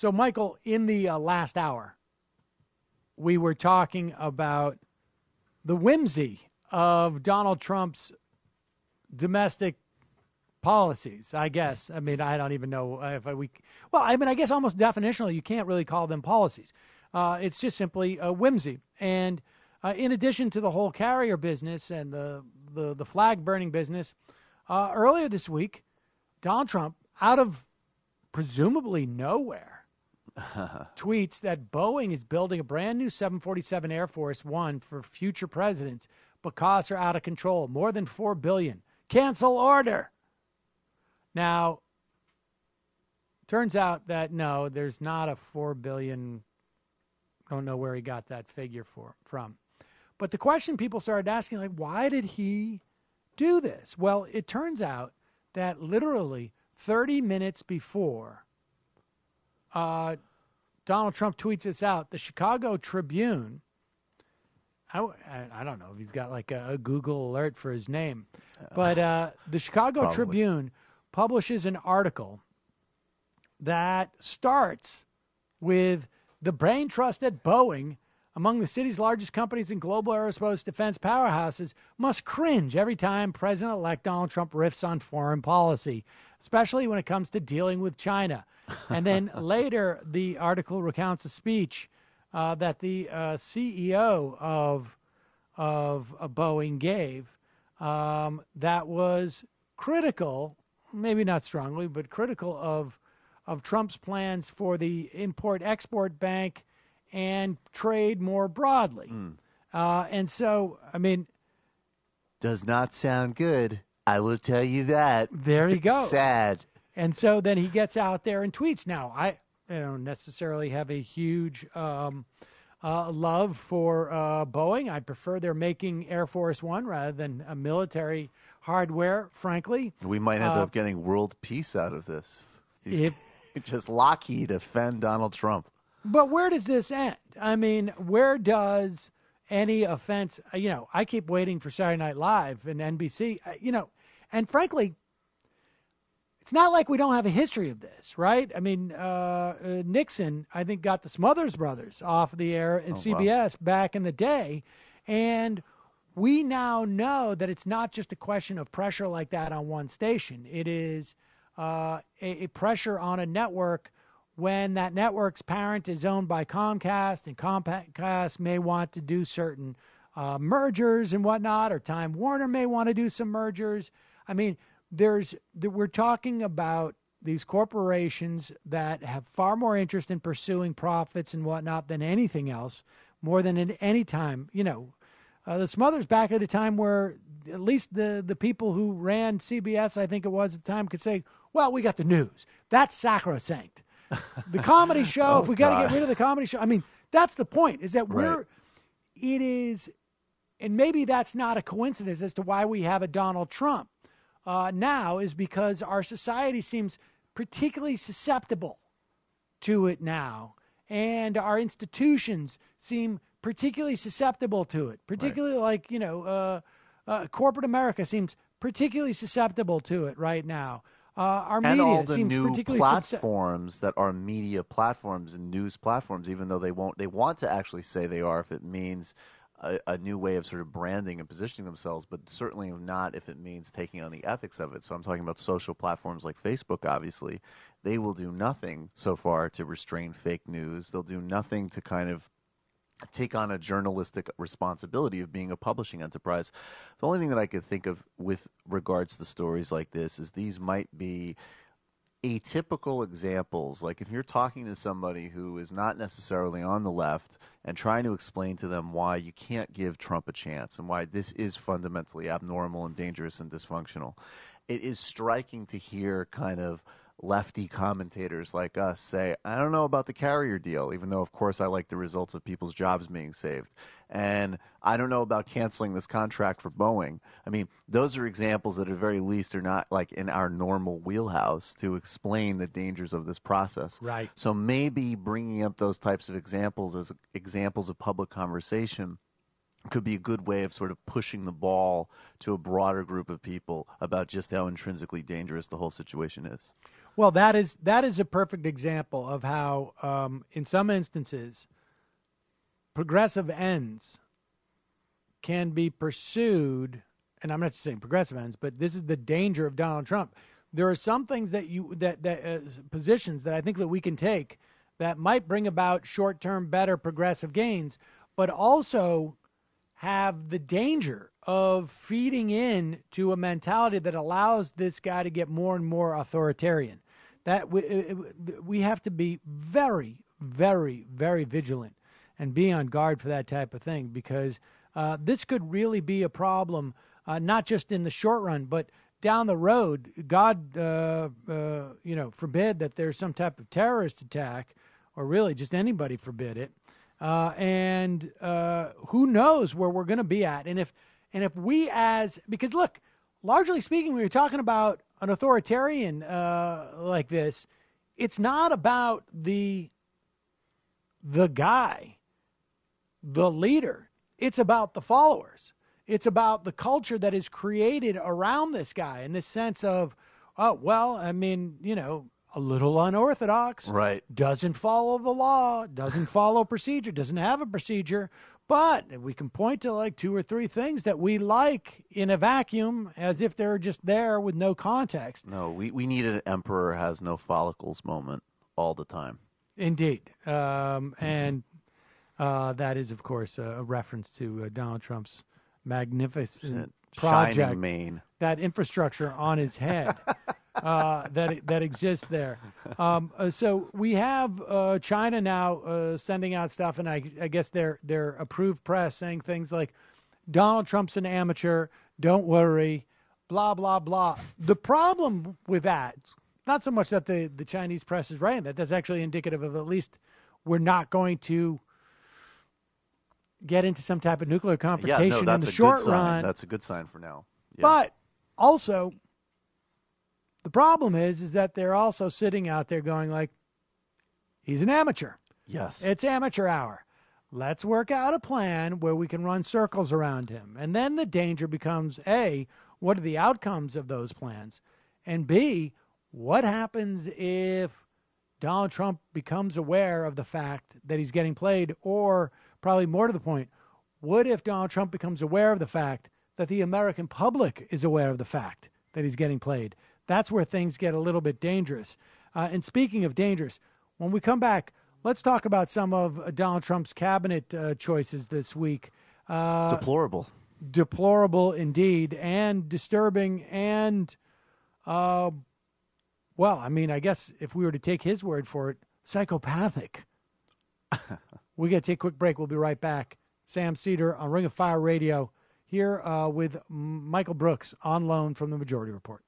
So, Michael, in the last hour, we were talking about the whimsy of Donald Trump's domestic policies, I guess. I mean, I don't even know if I guess almost definitionally, you can't really call them policies. It's just simply a whimsy. And in addition to the whole carrier business and the flag burning business, earlier this week, Donald Trump, out of presumably nowhere, tweets that Boeing is building a brand new 747 Air Force One for future presidents, but costs are out of control, more than $4 billion. Cancel order. Now, turns out that no, there's not a $4 billion. Don't know where he got that figure from. But the question people started asking, like, why did he do this? Well, it turns out that literally 30 minutes before Donald Trump tweets this out, the Chicago Tribune, I don't know if he's got like a Google alert for his name, but the Chicago Probably. Tribune publishes an article that starts with the brain trust at Boeing, among the city's largest companies and global aerospace defense powerhouses, must cringe every time President-elect Donald Trump riffs on foreign policy, especially when it comes to dealing with China. And then later, the article recounts a speech that the CEO of Boeing gave that was critical, maybe not strongly, but critical of Trump's plans for the Import-Export Bank and trade more broadly. And so, I mean... Does not sound good. I will tell you that. There you go. Sad. And so then he gets out there and tweets. Now, I don't necessarily have a huge love for Boeing. I prefer they're making Air Force One rather than a military hardware, frankly. We might end up getting world peace out of this. Just Lockheed defend Donald Trump. But where does this end? I mean, where does any offense, I keep waiting for Saturday Night Live and NBC, and frankly, it's not like we don't have a history of this, right? I mean, Nixon, I think, got the Smothers Brothers off of the air in CBS back in the day. And we now know that it's not just a question of pressure like that on one station. It is a pressure on a network when that network's parent is owned by Comcast, and Comcast may want to do certain mergers and whatnot, or Time Warner may want to do some mergers. I mean, we're talking about these corporations that have far more interest in pursuing profits and whatnot than anything else, more than at any time. The Smothers back at a time where at least the people who ran CBS, I think it was at the time, could say, well, we got the news. That's sacrosanct. The comedy show, if we got to get rid of the comedy show, I mean, that's the point, is that it is, and maybe that's not a coincidence as to why we have a Donald Trump now, is because our society seems particularly susceptible to it now, and our institutions seem particularly susceptible to it, particularly like, corporate America seems particularly susceptible to it right now. Our and media all the seems new particularly platforms that are media platforms and news platforms, even though they want to actually say they are if it means a new way of sort of branding and positioning themselves, but certainly not if it means taking on the ethics of it. So I'm talking about social platforms like Facebook, obviously. They will do nothing so far to restrain fake news. They'll do nothing to kind of take on a journalistic responsibility of being a publishing enterprise. The only thing that I could think of with regards to stories like this is these might be atypical examples. Like if you're talking to somebody who is not necessarily on the left and trying to explain to them why you can't give Trump a chance and why this is fundamentally abnormal and dangerous and dysfunctional, it is striking to hear kind of lefty commentators like us say, I don't know about the carrier deal, even though, of course, I like the results of people's jobs being saved. And I don't know about canceling this contract for Boeing. I mean, those are examples that at very least are not like in our normal wheelhouse to explain the dangers of this process. Right. So maybe bringing up those types of examples as examples of public conversation could be a good way of sort of pushing the ball to a broader group of people about just how intrinsically dangerous the whole situation is. Well, that is a perfect example of how, in some instances, progressive ends can be pursued. And I'm not just saying progressive ends, but this is the danger of Donald Trump. There are some things positions that I think that we can take that might bring about short-term, better progressive gains, but also have the danger of feeding in to a mentality that allows this guy to get more and more authoritarian. That we have to be very, very, very vigilant and be on guard for that type of thing, because this could really be a problem, not just in the short run, but down the road. God, forbid that there's some type of terrorist attack, or really just anybody forbid it. And who knows where we're going to be at. And if we because look, largely speaking, when you're talking about an authoritarian like this, it's not about the guy, the leader. It's about the followers. It's about the culture that is created around this guy, in this sense of, oh, well, I mean, a little unorthodox, right? Doesn't follow the law, doesn't follow procedure, doesn't have a procedure, but we can point to like 2 or 3 things that we like in a vacuum, as if they're just there with no context. No, we need an emperor has no follicles moment all the time. Indeed. And that is, of course, a reference to Donald Trump's magnificent project, shining mane, that infrastructure on his head. That exists there. So we have China now sending out stuff, and I guess their approved press saying things like, Donald Trump's an amateur, don't worry, blah, blah, blah. The problem with that, not so much that the Chinese press is writing that's actually indicative of, at least we're not going to get into some type of nuclear confrontation in the short run. That's a good sign for now. Yeah. But also, the problem is that they're also sitting out there going like, he's an amateur. Yes. It's amateur hour. Let's work out a plan where we can run circles around him. And then the danger becomes, A, what are the outcomes of those plans? And B, what happens if Donald Trump becomes aware of the fact that he's getting played? Or, probably more to the point, what if Donald Trump becomes aware of the fact that the American public is aware of the fact that he's getting played? That's where things get a little bit dangerous. And speaking of dangerous, when we come back, let's talk about some of Donald Trump's cabinet choices this week. Deplorable. Deplorable indeed, and disturbing, and, well, I mean, I guess if we were to take his word for it, psychopathic. We got to take a quick break. We'll be right back. Sam Seder on Ring of Fire Radio, here with Michael Brooks on loan from the Majority Report.